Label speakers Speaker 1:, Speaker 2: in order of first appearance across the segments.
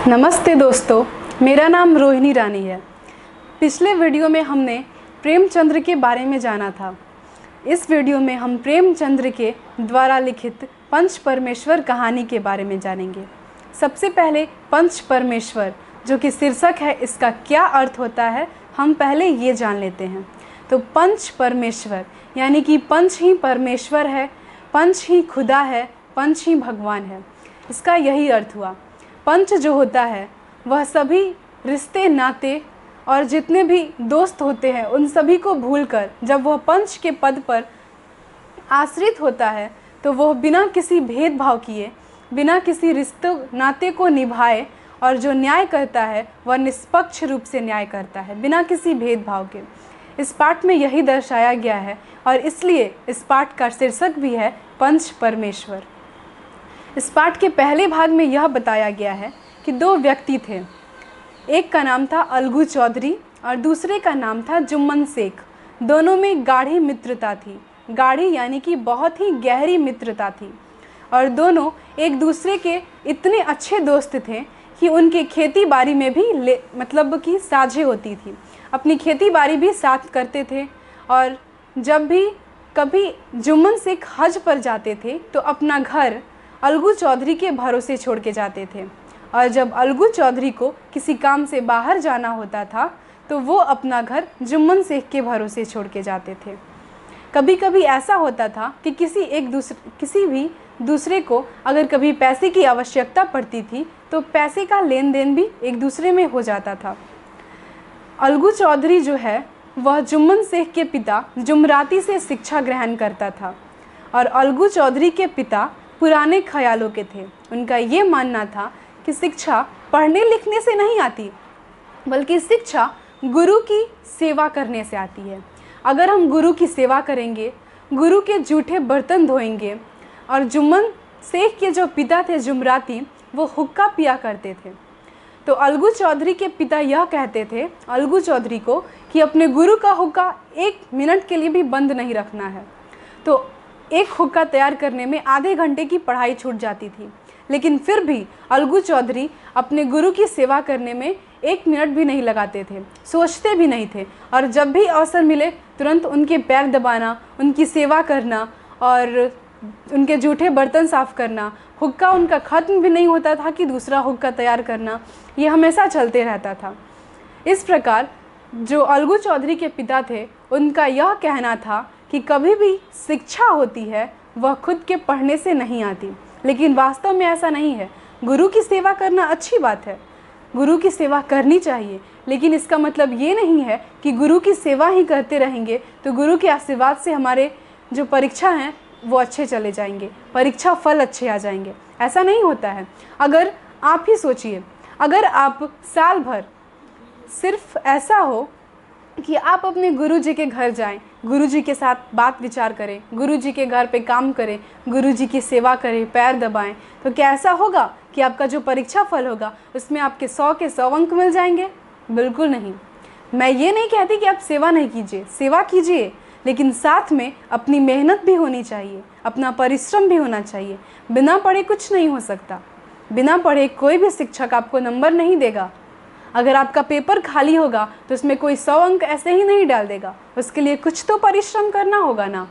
Speaker 1: नमस्ते दोस्तों, मेरा नाम रोहिणी रानी है। पिछले वीडियो में हमने प्रेमचंद्र के बारे में जाना था। इस वीडियो में हम प्रेमचंद्र के द्वारा लिखित पंच परमेश्वर कहानी के बारे में जानेंगे। सबसे पहले पंच परमेश्वर जो कि शीर्षक है, इसका क्या अर्थ होता है हम पहले ये जान लेते हैं। तो पंच परमेश्वर यानी कि पंच ही परमेश्वर है, पंच ही खुदा है, पंच ही भगवान है। इसका यही अर्थ हुआ। पंच जो होता है वह सभी रिश्ते नाते और जितने भी दोस्त होते हैं उन सभी को भूलकर जब वह पंच के पद पर आश्रित होता है तो वह बिना किसी भेदभाव किए, बिना किसी रिश्ते नाते को निभाए और जो न्याय करता है वह निष्पक्ष रूप से न्याय करता है, बिना किसी भेदभाव के। इस पाठ में यही दर्शाया गया है और इसलिए इस पाठ का शीर्षक भी है पंच परमेश्वर। इस पाठ के पहले भाग में यह बताया गया है कि दो व्यक्ति थे। एक का नाम था अलगू चौधरी और दूसरे का नाम था जुम्मन शेख। दोनों में गाढ़ी मित्रता थी। गाढ़ी यानी कि बहुत ही गहरी मित्रता थी और दोनों एक दूसरे के इतने अच्छे दोस्त थे कि उनके खेती बाड़ी में भी मतलब कि साझे होती थी। अपनी खेती बाड़ी भी साथ करते थे और जब भी कभी जुम्मन शेख हज पर जाते थे तो अपना घर अलगू चौधरी के भरोसे छोड़ के जाते थे और जब अलगू चौधरी को किसी काम से बाहर जाना होता था तो वो अपना घर जुम्मन शेख के भरोसे छोड़ के जाते थे। कभी कभी ऐसा होता था कि किसी भी दूसरे को अगर कभी पैसे की आवश्यकता पड़ती थी तो पैसे का लेन देन भी एक दूसरे में हो जाता था। अलगू चौधरी जो है वह जुम्मन शेख के पिता जुमराती से शिक्षा ग्रहण करता था और अलगू चौधरी के पिता पुराने ख्यालों के थे। उनका ये मानना था कि शिक्षा पढ़ने लिखने से नहीं आती बल्कि शिक्षा गुरु की सेवा करने से आती है। अगर हम गुरु की सेवा करेंगे, गुरु के जूठे बर्तन धोएंगे। और जुम्मन शेख के जो पिता थे जुमराती, वो हुक्का पिया करते थे। तो अलगू चौधरी के पिता यह कहते थे अलगू चौधरी को कि अपने गुरु का हुक्का 1 मिनट के लिए भी बंद नहीं रखना है। तो एक हुक्का तैयार करने में आधे घंटे की पढ़ाई छूट जाती थी, लेकिन फिर भी अलगू चौधरी अपने गुरु की सेवा करने में 1 मिनट भी नहीं लगाते थे, सोचते भी नहीं थे। और जब भी अवसर मिले तुरंत उनके पैर दबाना, उनकी सेवा करना और उनके जूठे बर्तन साफ़ करना। हुक्का उनका ख़त्म भी नहीं होता था कि दूसरा हुक्का तैयार करना, ये हमेशा चलते रहता था। इस प्रकार जो अलगू चौधरी के पिता थे उनका यह कहना था कि कभी भी शिक्षा होती है वह खुद के पढ़ने से नहीं आती, लेकिन वास्तव में ऐसा नहीं है। गुरु की सेवा करना अच्छी बात है, गुरु की सेवा करनी चाहिए, लेकिन इसका मतलब ये नहीं है कि गुरु की सेवा ही करते रहेंगे तो गुरु के आशीर्वाद से हमारे जो परीक्षा हैं वो अच्छे चले जाएंगे, परीक्षा फल अच्छे आ जाएंगे। ऐसा नहीं होता है। अगर आप ही सोचिए, अगर आप साल भर सिर्फ ऐसा हो कि आप अपने गुरुजी के घर जाएं, गुरुजी के साथ बात विचार करें, गुरुजी के घर पे काम करें, गुरुजी की सेवा करें, पैर दबाएं, तो क्या ऐसा होगा कि आपका जो परीक्षा फल होगा उसमें आपके 100 के 100 अंक मिल जाएंगे? बिल्कुल नहीं। मैं ये नहीं कहती कि आप सेवा नहीं कीजिए, सेवा कीजिए, लेकिन साथ में अपनी मेहनत भी होनी चाहिए, अपना परिश्रम भी होना चाहिए। बिना पढ़े कुछ नहीं हो सकता। बिना पढ़े कोई भी शिक्षक आपको नंबर नहीं देगा। अगर आपका पेपर खाली होगा तो उसमें कोई 100 अंक ऐसे ही नहीं डाल देगा, उसके लिए कुछ तो परिश्रम करना होगा ना।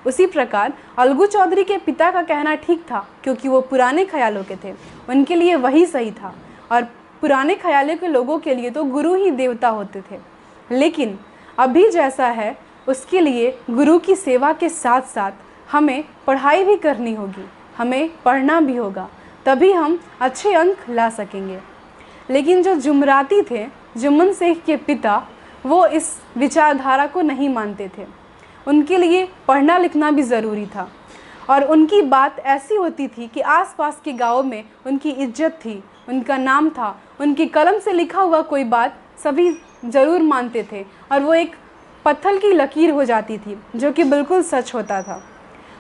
Speaker 1: उसी प्रकार अलगू चौधरी के पिता का कहना ठीक था, क्योंकि वो पुराने ख्यालों के थे, उनके लिए वही सही था। और पुराने ख्यालों के लोगों के लिए तो गुरु ही देवता होते थे। लेकिन अभी जैसा है उसके लिए गुरु की सेवा के साथ साथ हमें पढ़ाई भी करनी होगी, हमें पढ़ना भी होगा, तभी हम अच्छे अंक ला सकेंगे। लेकिन जो जुमराती थे, जुम्मन शेख के पिता, वो इस विचारधारा को नहीं मानते थे। उनके लिए पढ़ना लिखना भी ज़रूरी था और उनकी बात ऐसी होती थी कि आसपास के गाँव में उनकी इज्जत थी, उनका नाम था, उनकी कलम से लिखा हुआ कोई बात सभी ज़रूर मानते थे और वो एक पत्थर की लकीर हो जाती थी जो कि बिल्कुल सच होता था।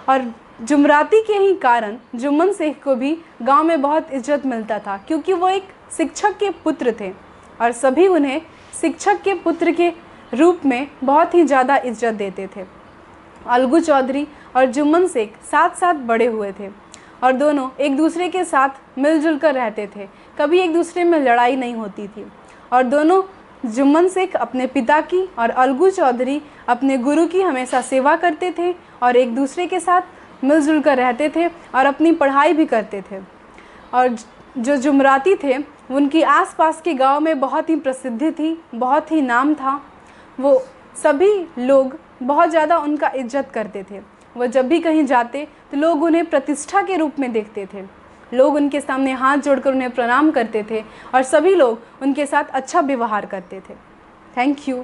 Speaker 1: और जुमराती के ही कारण जुम्मन शेख को भी गांव में बहुत इज्जत मिलता था, क्योंकि वो एक शिक्षक के पुत्र थे और सभी उन्हें शिक्षक के पुत्र के रूप में बहुत ही ज़्यादा इज्जत देते थे। अलगू चौधरी और जुम्मन शेख साथ साथ बड़े हुए थे और दोनों एक दूसरे के साथ मिलजुल कर रहते थे, कभी एक दूसरे में लड़ाई नहीं होती थी और दोनों जुम्मन शेख अपने पिता की और अलगू चौधरी अपने गुरु की हमेशा सेवा करते थे और एक दूसरे के साथ मिलजुल कर रहते थे और अपनी पढ़ाई भी करते थे। और जो जुमराती थे उनकी आसपास के गांव में बहुत ही प्रसिद्धि थी, बहुत ही नाम था। वो सभी लोग बहुत ज़्यादा उनका इज्जत करते थे। वो जब भी कहीं जाते तो लोग उन्हें प्रतिष्ठा के रूप में देखते थे। लोग उनके सामने हाथ जोड़कर उन्हें प्रणाम करते थे और सभी लोग उनके साथ अच्छा व्यवहार करते थे। Thank you.